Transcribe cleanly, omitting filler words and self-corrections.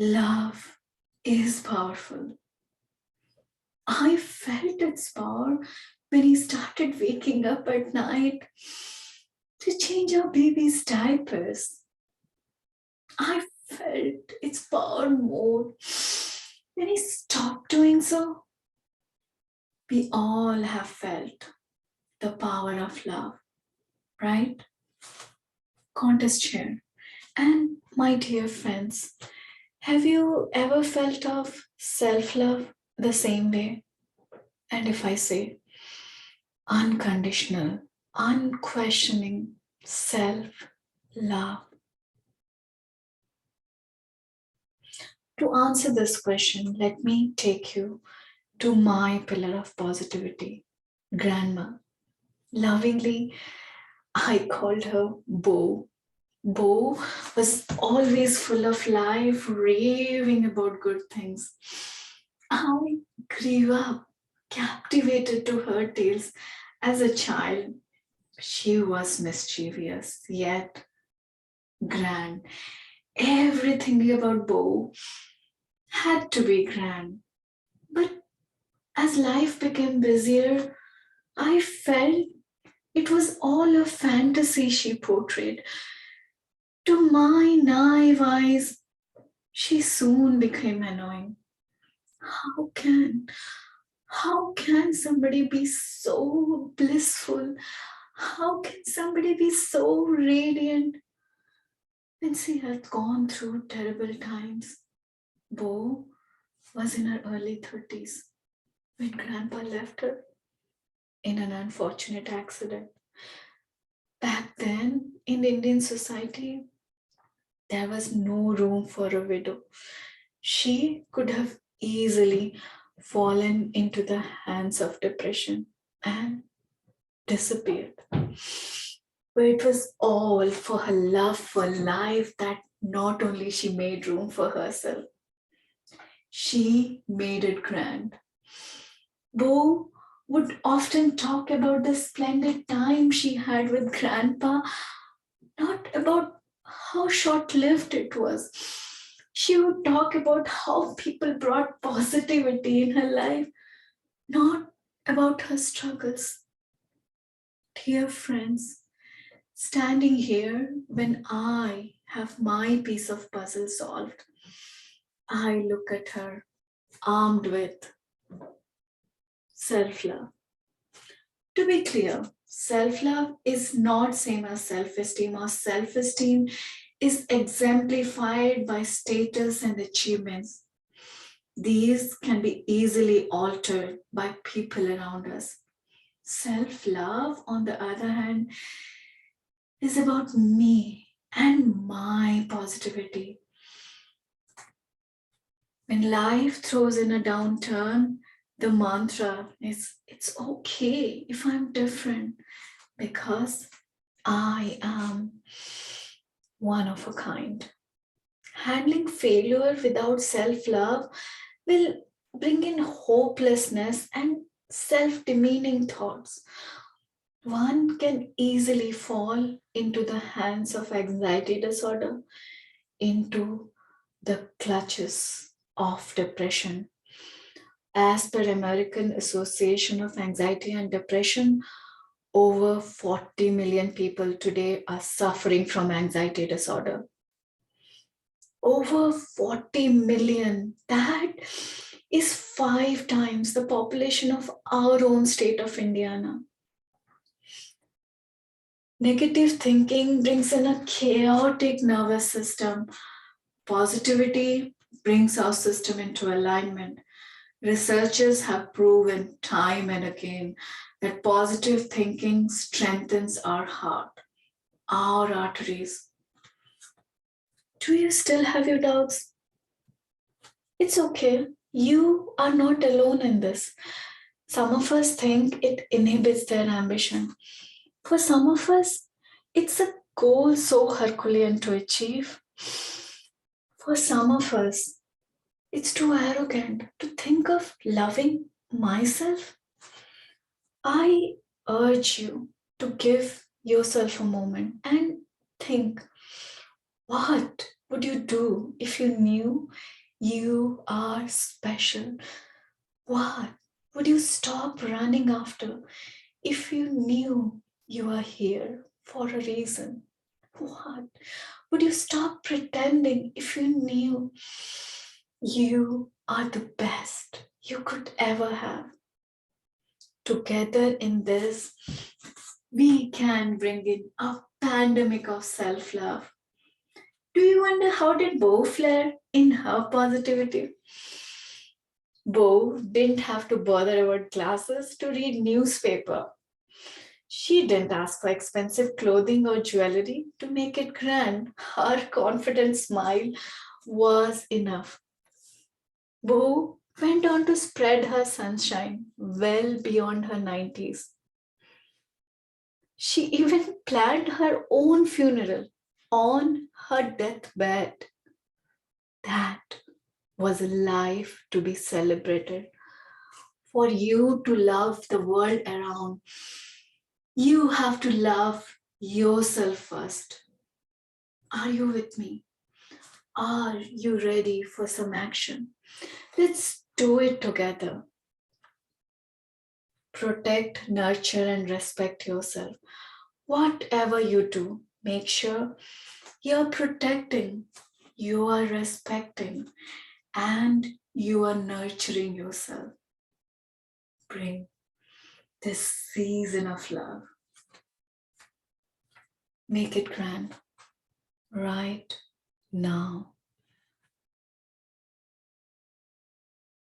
Love is powerful. I felt its power when he started waking up at night to change our baby's diapers. I felt its power more when he stopped doing so. We all have felt the power of love, right? Contest here. And my dear friends, have you ever felt of self-love the same way? And if I say unconditional, unquestioning self-love. To answer this question, let me take you to my pillar of positivity, Grandma. Lovingly, I called her Bo. Bo was always full of life, raving about good things. I grew up captivated to her tales as a child. She was mischievous, yet grand. Everything about Bo had to be grand. But as life became busier, I felt it was all a fantasy she portrayed. To my naive eyes, she soon became annoying. How can, how can somebody be so blissful? How can somebody be so radiant when she had gone through terrible times? Bo was in her early 30s when Grandpa left her in an unfortunate accident. Back then, in Indian society, there was no room for a widow. She could have easily fallen into the hands of depression and disappeared. But it was all for her love for life that not only she made room for herself, she made it grand. Bo would often talk about the splendid time she had with Grandpa, not about how short lived it was. She would talk about how people brought positivity in her life, not about her struggles. Dear friends, standing here when I have my piece of puzzle solved, I look at her armed with self-love. To be clear, self-love is not same as self-esteem, or self-esteem is exemplified by status and achievements. These can be easily altered by people around us. Self-love, on the other hand, is about me and my positivity. When life throws in a downturn, the mantra is it's okay if I'm different because I am one of a kind. Handling failure without self-love will bring in hopelessness and self-demeaning thoughts. One can easily fall into the hands of anxiety disorder, into the clutches of depression. As per American Association of Anxiety and Depression, over 40 million people today are suffering from anxiety disorder. Over 40 million. That is 5 times the population of our own state of Indiana. Negative thinking brings in a chaotic nervous system. Positivity brings our system into alignment. Researchers have proven time and again that positive thinking strengthens our heart, our arteries. Do you still have your doubts? It's okay. You are not alone in this. Some of us think it inhibits their ambition. For some of us, it's a goal so Herculean to achieve. For some of us, it's too arrogant to think of loving myself. I urge you to give yourself a moment and think, what would you do if you knew you are special? What would you stop running after if you knew you are here for a reason? What would you stop pretending if you knew you are the best you could ever have? Together in this, we can bring in a pandemic of self-love. Do you wonder how did Bo flare in her positivity? Bo didn't have to bother about glasses to read newspaper. She didn't ask for expensive clothing or jewelry to make it grand. Her confident smile was enough. Bo went on to spread her sunshine well beyond her 90s. She even planned her own funeral on her deathbed. That was a life to be celebrated. For you to love the world around, you have to love yourself first. Are you with me? Are you ready for some action? Let's do it together. Protect, nurture, and respect yourself. Whatever you do, make sure you're protecting, you are respecting, and you are nurturing yourself. Bring this season of love. Make it grand right now.